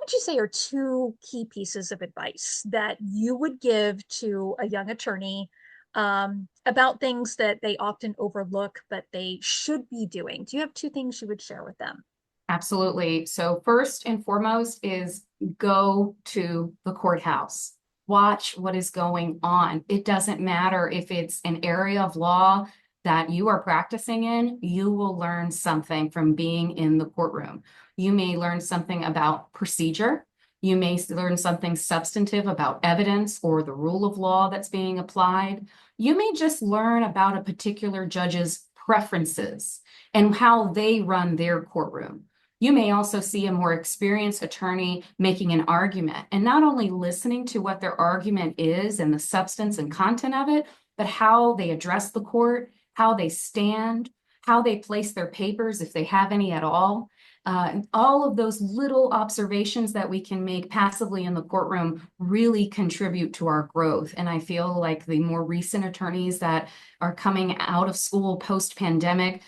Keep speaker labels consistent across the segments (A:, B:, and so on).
A: would you say are two key pieces of advice that you would give to a young attorney about things that they often overlook, but they should be doing? Do you have two things you would share with them?
B: Absolutely. So first and foremost is go to the courthouse. Watch what is going on. It doesn't matter if it's an area of law that you are practicing in, you will learn something from being in the courtroom. You may learn something about procedure. You may learn something substantive about evidence or the rule of law that's being applied. You may just learn about a particular judge's preferences and how they run their courtroom. You may also see a more experienced attorney making an argument and not only listening to what their argument is and the substance and content of it, but how they address the court, how they stand, how they place their papers, if they have any at all. All of those little observations that we can make passively in the courtroom really contribute to our growth. And I feel like the more recent attorneys that are coming out of school post-pandemic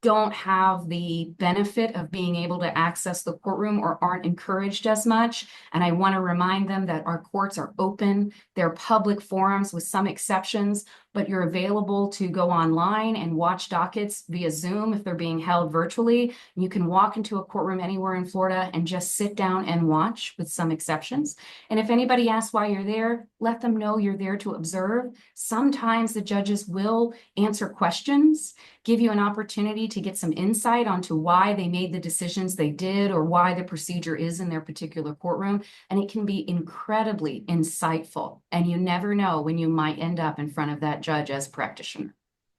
B: don't have the benefit of being able to access the courtroom or aren't encouraged as much. And I want to remind them that our courts are open. They're public forums with some exceptions, but you're available to go online and watch dockets via Zoom if they're being held virtually. You can walk into a courtroom anywhere in Florida and just sit down and watch with some exceptions. And if anybody asks why you're there, let them know you're there to observe. Sometimes the judges will answer questions, give you an opportunity to get some insight onto why they made the decisions they did or why the procedure is in their particular courtroom. And it can be incredibly insightful. And you never know when you might end up in front of that judge as practitioner.